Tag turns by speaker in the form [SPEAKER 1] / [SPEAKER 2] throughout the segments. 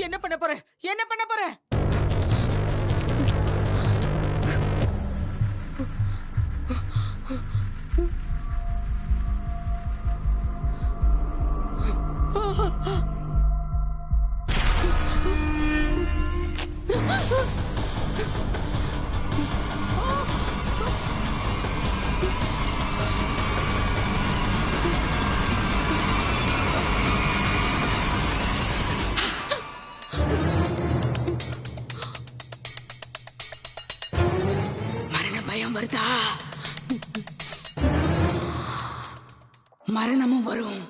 [SPEAKER 1] என்ன பண்ண போற? என்ன பண்ண போற? பயம் வருதா? மரணமும் வரும்.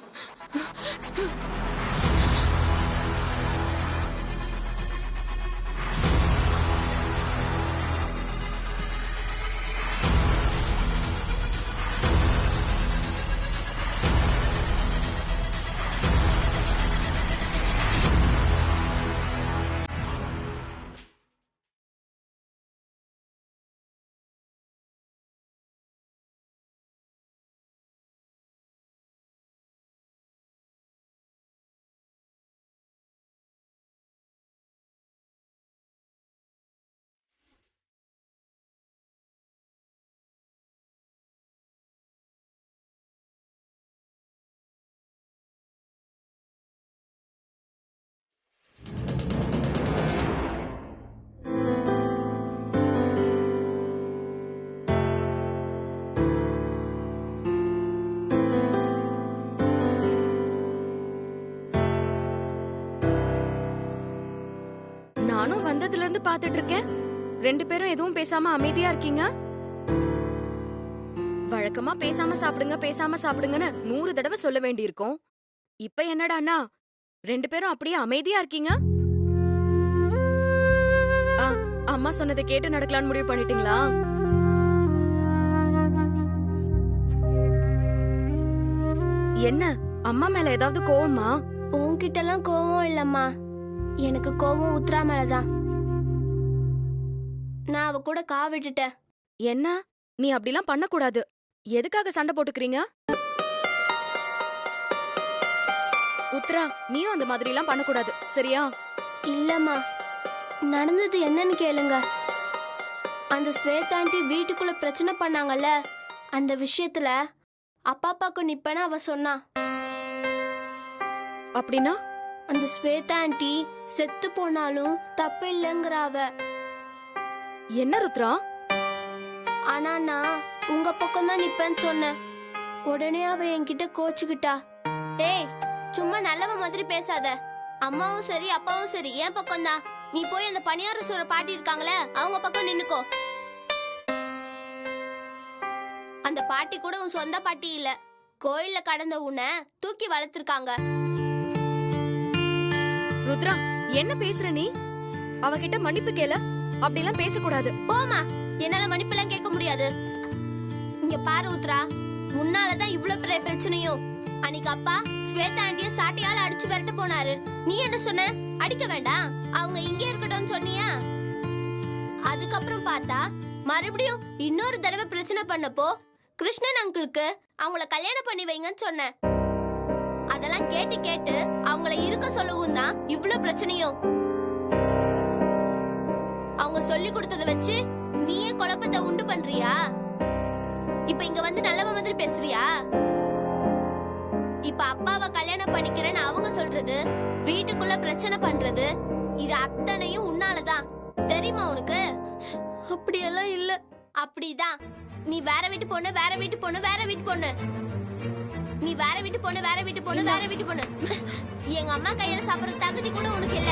[SPEAKER 2] நானும் வந்ததுல இருந்து பாத்துட்டு இருக்கேன். 2 பேரும் எதுவும் பேசாம அமைதியா இருக்கீங்க. வழக்கமா பேசாம சாப்பிடுங்கன்னு 100 தடவை சொல்ல வேண்டியிருக்கும். இப்ப என்னடான்னா 2 பேரும் அப்படியே அமைதியா இருக்கீங்க. அம்மா சொன்னதை கேட்டு நடக்கலான்னு முடிவு பண்ணிட்டீங்களா? என்ன அம்மா மேல ஏதாவது கோவமா?
[SPEAKER 3] உன்கிட்ட எல்லாம் கோவம் இல்லம்மா, எனக்கு கோவம் உத்ரா மேலதான். நான் அவ கூட விட்டுட்டேன்.
[SPEAKER 2] என்ன நீ அப்படிலாம் பண்ண கூடாது. எதுக்காக சண்டை போட்டுக்கிறீங்க? உத்ரா, நீயும் அந்த மாதிரி எல்லாம் பண்ணக்கூடாது, சரியா?
[SPEAKER 3] இல்லம்மா, நடந்தது என்னன்னு கேளுங்க. அந்த ஸ்வேதா ஆண்டி வீட்டுக்குள்ள பிரச்சனை பண்ணாங்கல்ல, அந்த விஷயத்துல அப்பாப்பாக்கு நிப்பேன்னு அவ சொன்னா.
[SPEAKER 2] அப்படின்னா
[SPEAKER 3] அந்த ஸ்வேதா ஆண்டி செத்து போனாலும் தப்பு இல்லைங்கிற அவ.
[SPEAKER 2] என்ன ருத்ரா?
[SPEAKER 3] ஆனா நான் உங்க பக்கம் தான் நிப்பேன்னு சொன்னேன். உடனே அவ என்கிட்ட கோச்சுக்கிட்டா. ஏய், சும்மா நல்லவ மாதிரி பேசாத. அம்மாவும் சரி அப்பாவும் சரி என் பக்கம் தான். நீ போய் அந்த பணியார சோற பாட்டி இருக்காங்களே அவங்க பக்கம் நின்னுக்கோ. அந்த பாட்டி கூட உன் சொந்த பாட்டி இல்ல, கோயில்ல கடந்த உன்னை தூக்கி வளர்த்திருக்காங்க.
[SPEAKER 2] ருத்ரா, என்ன பேசுற நீ? அவகிட்ட மன்னிப்பு கேள. அப்படிலாம் பேசக்கூடாது.
[SPEAKER 3] போமா, என்னால மன்னிப்பெல்லாம் கேட்க முடியாது. இங்க பாரு உத்ரா, முன்னாலதான் இவ்வளவு பெரிய பிரச்சனையும். அன்னைக்கு அப்பா ஸ்வேதா ஆண்டிய சாட்டையால அடிச்சு விரட்ட போனாரு. நீ என்ன சொன்ன? அடிக்க வேண்டாம், அவங்க இங்கே இருக்கட்டும் சொன்னியா? அதுக்கப்புறம் பார்த்தா மறுபடியும் இன்னொரு தடவை பிரச்சனை பண்ணப்போ கிருஷ்ணன் அங்கிளுக்கு அவங்கள கல்யாணம் பண்ணி வைங்கன்னு சொன்ன. அதெல்லாம் கேட்டு கேட்டு அவங்கள இருக்க சொல்லவும் தான் இவ்வளவு பிரச்சனையும். அவங்க சொல்லி கொடுத்ததை வச்சு நீயே குழப்பத்தை உண்டு பண்றியா? இப்ப இங்க வந்து நல்லவ மாதிரி பேசுறியா? இப்ப அப்பாவை கல்யாணம் பண்ணிக்கிறேன்னு அவங்க சொல்றது, வீட்டுக்குள்ள பிரச்சனை பண்றது, இது அத்தனையும் உன்னாலதான். தெரியுமா உனக்கு? அப்படியெல்லாம் இல்ல. அப்படிதான். நீ வேற வீட்டு பொண்ணு, வேற வீட்டு பொண்ணு, வேற வீட்டு பொண்ணு. நீ வேற வீட்டு பொண்ணு, வேற வீட்டு பொண்ணு, வேற வீட்டு பொண்ணு. எங்க அம்மா கையில சாப்பிடுற தகுதி கூட உனக்கு இல்ல.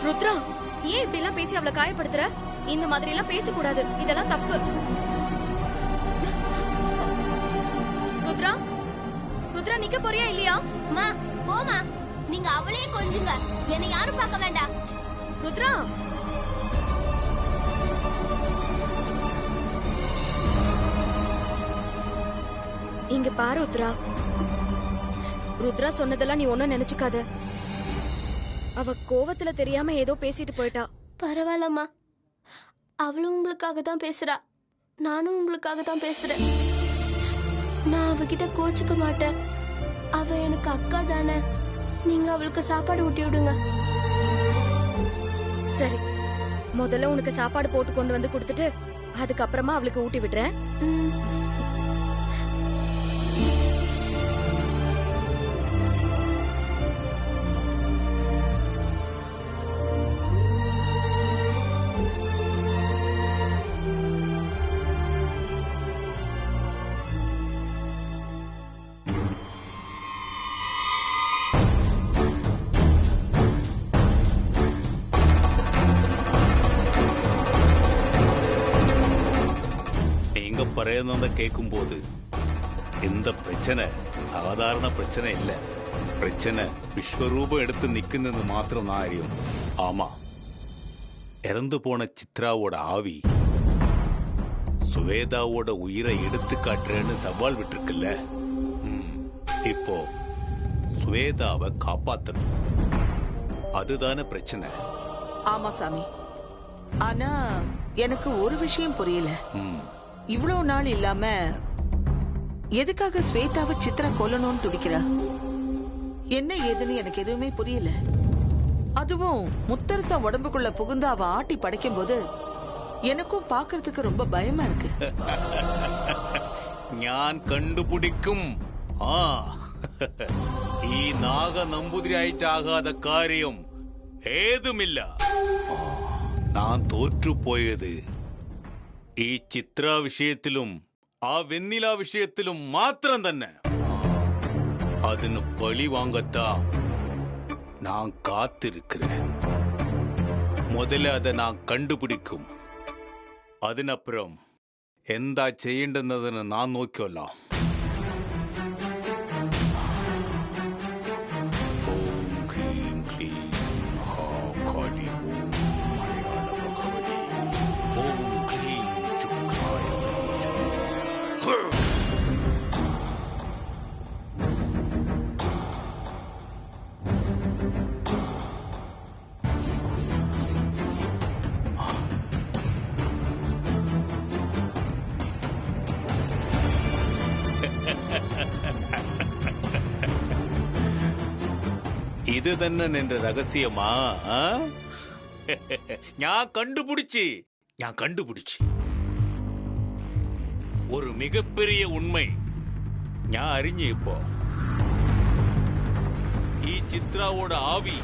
[SPEAKER 2] ருத்ரா, ஏன் இப்படி எல்லாம் பேசி அவளை காயப்படுத்துற? இந்த மாதிரி எல்லாம் பேசக்கூடாது, இதெல்லாம் தப்பு. ருத்ரா, ருத்ரா நிக்க போறியா இல்லையா?
[SPEAKER 3] அம்மா போமா, நீங்க அவளையே கொஞ்சுங்க, என்னை யாரும் பார்க்க வேண்டாம்.
[SPEAKER 2] ருத்ரா, இங்க பாரு ருத்ரா. ருத்ரா சொன்னதெல்லாம் நீ ஒன்னும் நினைச்சுக்காத. அவ கோவத்துல தெரியாம ஏதோ பேசிட்டு போயிட்டா.
[SPEAKER 3] பரவாயில்லம்மா, அவளும் உங்களுக்காக தான் பேசுறா, நானும் உங்களுக்காக தான் பேசுறேன். நான் அவகிட்ட கோச்சுக்க மாட்டேன். அவ எனக்கு அக்கா தானே. நீங்க அவளுக்கு சாப்பாடு ஊட்டி விடுங்க.
[SPEAKER 2] சரி, முதல்ல உனக்கு சாப்பாடு போட்டு கொண்டு வந்து கொடுத்துட்டு அதுக்கப்புறமா அவளுக்கு ஊட்டி விடுறேன்.
[SPEAKER 3] ம்.
[SPEAKER 1] நீங்க பரையனத கேட்கும் போது இந்த பிரச்சனை சாதாரண பிரச்சனை இல்ல. பிரச்சனை விஸ்வரூபம் எடுத்து நிக்குன்னு மாத்திரம் நான் அறியும். ஆமா, இறந்து போன சித்ராவோட ஆவி சுவேதாவோட உயிரை எடுத்து காட்டுறேன்னு சவால் விட்டுருக்குல்ல. இப்போ சுவேதாவை காப்பாத்தணும், அதுதானே பிரச்சனை.
[SPEAKER 4] ஆமா சாமி, ஆனா எனக்கு ஒரு விஷயம் புரியல. இவ்வளவு நாள் இல்லாம எதுக்காக ஸ்வேதாவை சித்ரா கொல்லணும்னு துடிக்கிறா? என்ன ஏதுன்னு எனக்கு எதுவுமே புரியல. அதுவும் முத்தரசா உடம்புக்குள்ள புகுந்து அவ ஆட்டி படைக்கும் போது எனக்கும் பாக்குறதுக்கு ரொம்ப பயமா இருக்கு.
[SPEAKER 1] ഞാൻ കണ്ടുപിടിക്കും. ഈ നാഗ നമ്പൂതിരിയായിട്ടാകാതെ കാര്യം ഏതുമില്ല. ഞാൻ തോറ്റുപോയത് ഈ ചിത്ര വിഷയത്തിലും ആ വെണ്ണില വിഷയത്തിലും മാത്രം തന്നെ. അതിന് പഴി വാങ്ങത്താ ഞാൻ കാത്തിരിக்கிறேன். முதல்ல அதை நான் கண்டுபிடிக்கும். അതിനപ്പുറം എന്താ ചെയ്യേണ്ടെന്നതിന് നാം നോക്കിക്കൊള്ളാം. ഓം ഹ്രീം ക്ലീം മഹാകാളി ഓം മലയാള ഭഗവതി ഓം ക്ലീം ശുക്രായ இது തന്നെ നിന്റെ രഹസ്യമാ? ഞാൻ കണ്ടുപിടിച്ച് ஒரு மிகப்பெரிய உண்மை நான் அறிஞ்சு. இப்போ ഈ ചിത്രാவோட ஆவி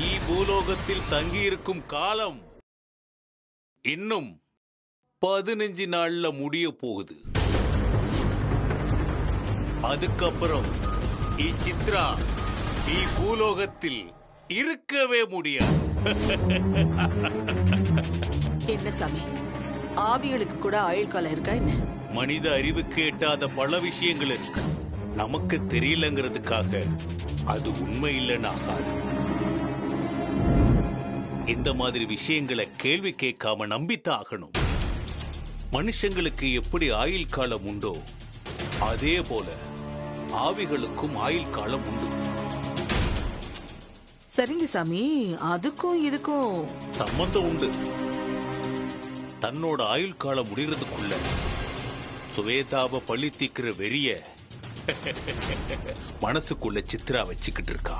[SPEAKER 1] ഈ பூலோகத்தில் தங்கியிருக்கும் காலம் இன்னும் 15 நாள்ல முடிய போகுது. அதுக்கப்புறம் ഈ சித்ரா ഈ பூலோகத்தில் இருக்கவே முடியாது.
[SPEAKER 4] என்ன சாமி, ஆவிகளுக்கு கூட ஆயுள் காலம் இருக்கா என்ன?
[SPEAKER 1] மனித அறிவுக்கு எட்டாத பல விஷயங்கள் இருக்கு. நமக்கு தெரியலங்கிறதுக்காக அது உண்மை இல்லைன்னு ஆகாது. இந்த மாதிரி விஷயங்களை கேள்வி கேட்காம நம்பித்தான் ஆகணும். மனுஷங்களுக்கு எப்படி ஆயுள் காலம் உண்டோ அதே போல ஆவிகளுக்கும் ஆயுள் காலம் உண்டு.
[SPEAKER 4] சரிங்க சாமி, அதுக்கும் இதுக்கும்
[SPEAKER 1] சம்பந்தம் உண்டு. தன்னோட ஆயுள் காலம் முடிகிறதுக்குள்ள சுவேதாவை பழி தீக்கிற வெறிய மனசுக்குள்ள சித்ரா வச்சுக்கிட்டு இருக்கா.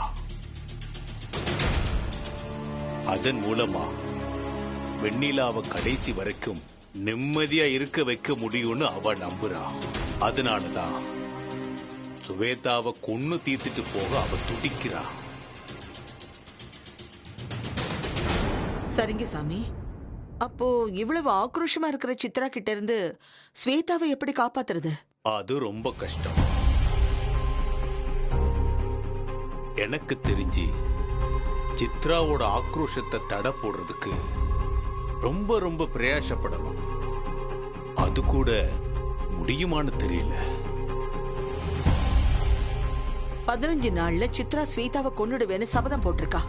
[SPEAKER 1] அதன் மூலமா வெண்ணிலாவை கடைசி வரைக்கும் நிம்மதியா இருக்க வைக்க முடியும்னு அவ நம்புறா. அதனாலதான் சுவேதாவை கொன்னு தீர்த்துட்டு போக அவ துடிக்கிறா.
[SPEAKER 4] சரிங்க சாமி, அப்போ இவ்வளவு ஆக்ரோஷமா இருக்கிற சித்ரா கிட்ட இருந்து ஸ்வேதாவை எப்படி காப்பாத்துறது?
[SPEAKER 1] அது ரொம்ப கஷ்டம். எனக்கு தெரிஞ்சு சித்ராவோட ஆக்ரோஷத்தை தடை போடுறதுக்கு ரொம்ப ரொம்ப பிரயாசப்படணும். அது கூட முடியுமான்னு தெரியல.
[SPEAKER 4] 15 நாள்ல சித்ரா ஸ்வேதாவை கொன்னுடுவேன்னு சபதம் போட்டிருக்கா.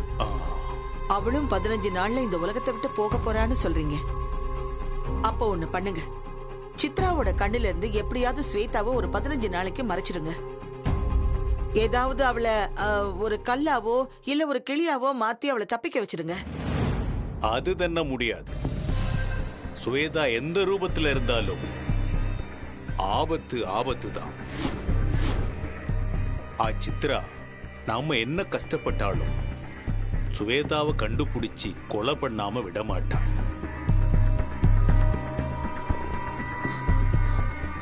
[SPEAKER 4] அவளும் 15 நாள்ல இந்த உலகத்தை விட்டு போக போறான்னு சொல்றீங்க. அப்போ ஒண்ணு பண்ணுங்க, சித்ராவோட கண்ணுல இருந்து எப்படியாவது ஸ்வேதாவை ஒரு 15 நாளைக்கு மறைச்சிடுங்க. ஏதாவது அவளை ஒரு கல்லாவோ இல்ல ஒரு கிளியாவோ மாத்தி அவளை தப்பிக்க வச்சிருங்க.
[SPEAKER 1] அது തന്നെ முடியாது. சுவேதா எந்த ரூபத்துல இருந்தாலும் ஆபத்து தான். ஆ சித்ரா நாம என்ன கஷ்டப்பட்டாலும் சுவேதாவை கண்டுபிடிச்சி கொலை பண்ணாம விட மாட்டான்.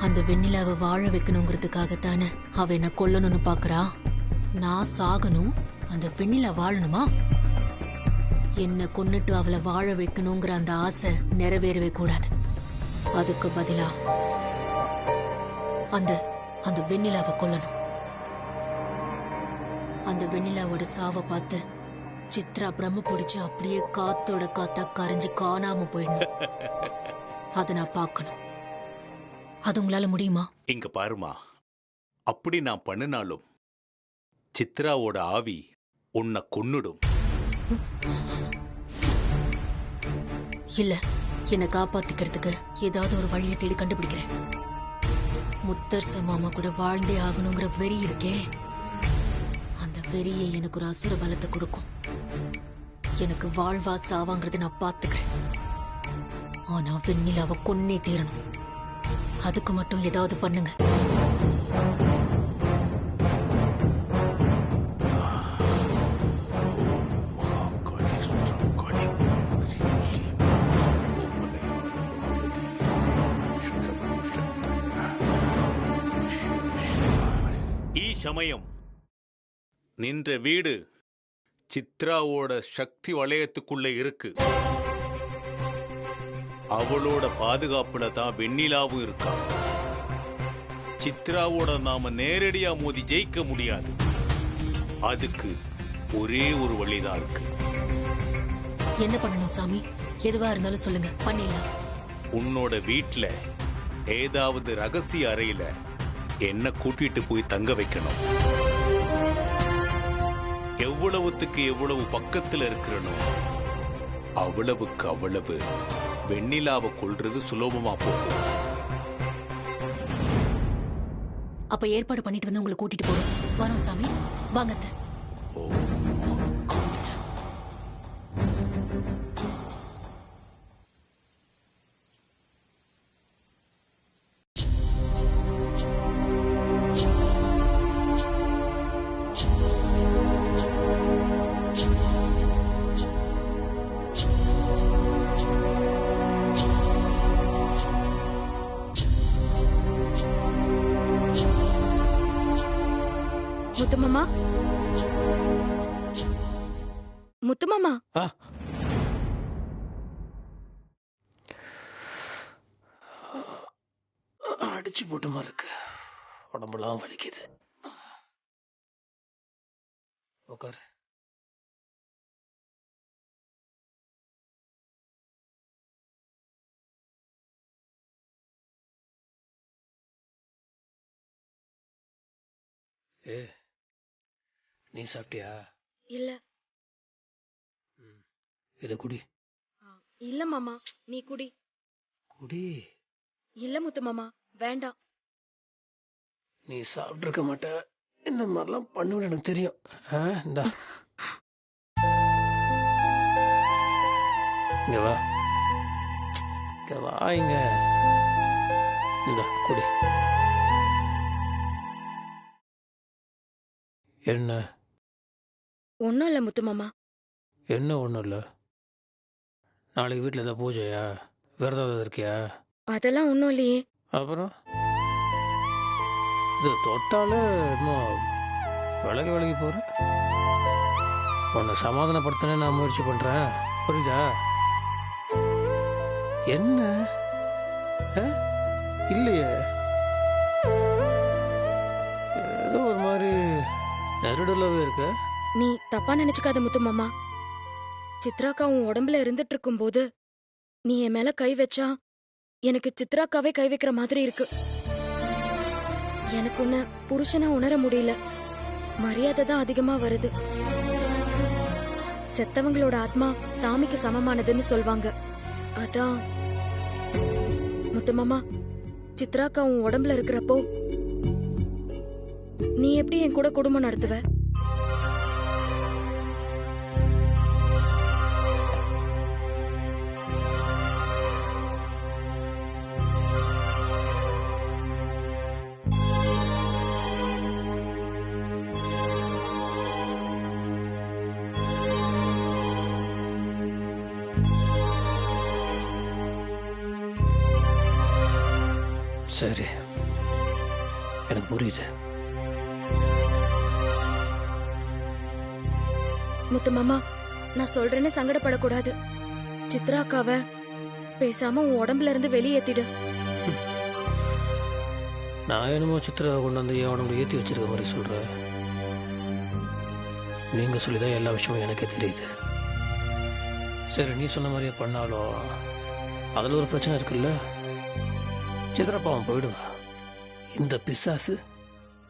[SPEAKER 5] அந்த வெண்ணிலாவை வாழ வைக்கணுங்கிறதுக்காகத்தானே அவ என்ன கொல்லணும்னு பாக்குறா. நான் சாகணும், அந்த வெண்ணிலா வாழணுமா? என்ன கொன்னுட்டு அவளை வாழ வைக்கணுங்கிற அந்த ஆசை நிறைவேறவே கூடாது. அதுக்கு பதிலா அந்த அந்த வெண்ணிலாவை கொல்லணும். அந்த வெண்ணிலாவோட சாவை பார்த்து சித்ரா பிரம்ம பிடிச்சு அப்படியே காத்தோட காத்தா கரைஞ்சு காணாம போயிடணும். அதை நான் பார்க்கணும். அது உங்களால முடியுமா?
[SPEAKER 1] இங்க பாருமா, அப்படி நான் பண்ணினாலும் சித்ராவோட ஆவி உன்னை கொன்னுடும்.
[SPEAKER 5] இல்ல, என்னை காப்பாத்திக்கிறதுக்கு ஏதாவது ஒரு வழியை தேடி கண்டுபிடிக்கிறேன். முத்தரச மாமா கூட வாழ்ந்தே ஆகணுங்கிற வெறி இருக்கே, அந்த வெறியை எனக்கு ஒரு அசுர பலத்தை கொடுக்கும். எனக்கு வாழ்வா சாவாங்கிறத நான் பாத்துக்கிறேன். ஆனா வெண்ணிலாவை கொன்னே தீரணும். அதுக்கு மட்டும் ஏதாவது பண்ணுங்க.
[SPEAKER 1] சமயம் நின்ற வீடு சித்ராவோட சக்தி வளையத்துக்குள்ள இருக்கு. அவளோட பாதுகாப்புல தான் வெண்ணிலாவும் இருக்கா. சித்ராவோட நாம நேரடியா மோதி ஜெயிக்க முடியாது. அதுக்கு ஒரே ஒரு வழிதான் இருக்கு.
[SPEAKER 5] என்ன பண்ணணும் சாமி? எதுவா இருந்தாலும் சொல்லுங்க, பண்ணிடலாம்.
[SPEAKER 1] உன்னோட வீட்ல ஏதாவது ரகசிய அறையில என்ன கூட்டிட்டு போய் தங்க வைக்கணும். எவ்வளவுத்துக்கு எவ்வளவு பக்கத்துல இருக்கிறனோ அவ்வளவுக்கு அவ்வளவு வெண்ணிலாவை கொல்றது சுலபமா போகும்.
[SPEAKER 5] அப்ப ஏற்பாடு பண்ணிட்டு வந்து உங்களை கூட்டிட்டு போறோம். வரோம் சாமி, வாங்கத்த.
[SPEAKER 2] முத்துமாமா, முத்துமாமா,
[SPEAKER 6] அடிச்சு போட்ட மாதிரி இருக்கு. உடம்பெல்லாம் வலிக்குது. உட்காரு. ஏ, நீ சாப்பிட்டியா?
[SPEAKER 2] இல்ல.
[SPEAKER 6] இத குடி.
[SPEAKER 2] இல்ல மாமா, நீ குடி.
[SPEAKER 6] குடி.
[SPEAKER 2] இல்ல முத்துமாமா, வேண்டாம்.
[SPEAKER 6] நீ சாப்பிட்டுருக்க மாட்ட. இந்த மாதிரிலாம் பண்ணுவேன்னு எனக்கு தெரியும். இந்தா இங்க வா, இங்க வா, இங்க. இந்தா குடி. என்ன?
[SPEAKER 2] ஒன்னும் இல்ல முத்துமாமா.
[SPEAKER 6] என்ன ஒன்றும் இல்லை? நாளைக்கு வீட்டில் ஏதாவது பூஜையா? விரதம் ஏதாவது இருக்கியா?
[SPEAKER 2] அதெல்லாம் ஒன்னும் இல்லையே.
[SPEAKER 6] அப்புறம் இது தொட்டாலே இன்னும் விலகி போகிற. உன்னை சமாதானப்படுத்தனே நான் முயற்சி பண்ணுறேன், புரியுதா? என்ன இல்லையே, ஏதோ ஒரு மாதிரி நெருடலாவே இருக்க.
[SPEAKER 2] நீ தப்பா நினைச்சுக்காத முத்துமாமா. சித்ராக்கா உன் உடம்புல இருந்துட்டு இருக்கும் போது நீ என் மேல கை வச்சா எனக்கு சித்ராக்காவே கை வைக்கிற மாதிரி இருக்கு. எனக்கு உன்னை புருஷனா உணர முடியல. மரியாதை தான் அதிகமா வருது. செத்தவங்களோட ஆத்மா சாமிக்கு சமமானதுன்னு சொல்வாங்க. அதான் முத்துமாமா, சித்ராக்கா உன் உடம்புல இருக்கிறப்போ நீ எப்படி என் கூட குடும்பம் நடத்துவ?
[SPEAKER 6] சரி, எனக்கு புரியுது.
[SPEAKER 2] முத்து மாமா, நான் சொல்றேன்னு சங்கடப்படக்கூடாது. சித்ரா அக்காவை பேசாம உன் உடம்புல இருந்து வெளியேத்திடு.
[SPEAKER 6] நான் என்னமோ சித்ராவை கொண்டு வந்து என் உடம்புல ஏற்றி வச்சிருக்க மாதிரி சொல்கிறேன். நீங்கள் சொல்லிதான் எல்லா விஷயமும் எனக்கே தெரியுது. சரி, நீ சொன்ன மாதிரியே பண்ணாலும் அதில் ஒரு பிரச்சனை இருக்குல்ல. சித்ரா பாவம் போயிடுவா. இந்த பிசாசு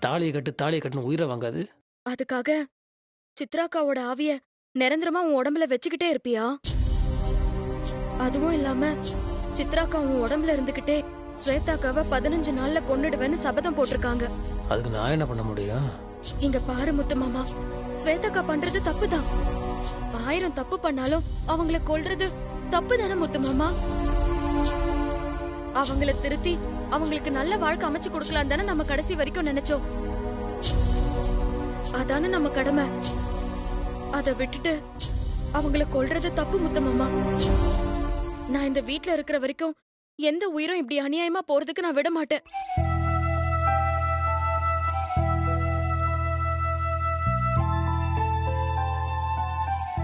[SPEAKER 6] தாலியை கட்டுன்னு உயிரை வாங்காது.
[SPEAKER 2] அதுக்காக சித்ராக்காவோட ஆவிய நிரந்தரமா உன் உடம்புல வச்சுக்கிட்டே இருப்பியா? அதுவும் இல்லாம சித்ராக்கா உன் உடம்புல இருந்துகிட்டே ஸ்வேதாக்காவை 15 நாள்ல கொன்னுடுவேன்னு சபதம் போட்டிருக்காங்க.
[SPEAKER 6] அதுக்கு நான் என்ன பண்ண முடியும்?
[SPEAKER 2] இங்க பாரு முத்து மாமா, ஸ்வேதாக்கா பண்றது தப்புதான். 1000 தப்பு பண்ணாலும் அவங்கள கொல்றது தப்பு தானே முத்து மாமா? அவங்கள திருத்தி அவங்களுக்கு நல்ல வாழ்க்கை அமைச்சு கொடுக்கலாம் தானே நம்ம கடைசி வரைக்கும் நினைச்சோம். அதானே நம்ம கடமை. அத விட்டுட்டு அவங்கள கொல்றது தப்பு முத்து மாமா. நான் இந்த வீட்ல இருக்கிற வரைக்கும் எந்த உயிரும் இப்படி அநியாயமா போறதுக்கு நான் விட மாட்டேன்.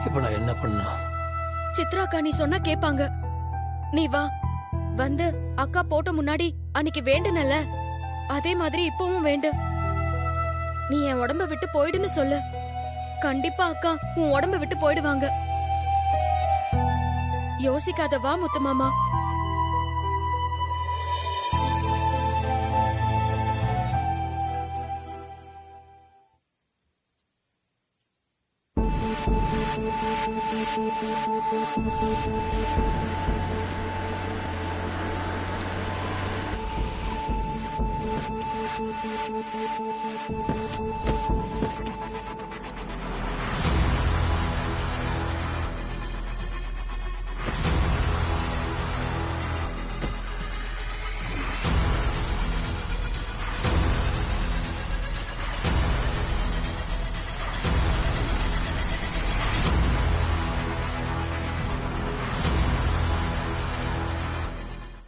[SPEAKER 6] இப்ப நான் என்ன பண்ணா?
[SPEAKER 2] சித்ராக்கா நீ சொன்னா கேப்பாங்க. நீ வா, வந்து அக்கா போட்ட முன்னாடி அன்னைக்கு வேண்டுனல அதே மாதிரி இப்பவும் வேண்டு. நீ என் உடம்ப விட்டு போயிடுன்னு சொல்லு. கண்டிப்பா அக்கா உன் உடம்ப விட்டு போயிடுவாங்க. யோசிக்காத, வா முத்து மாமா.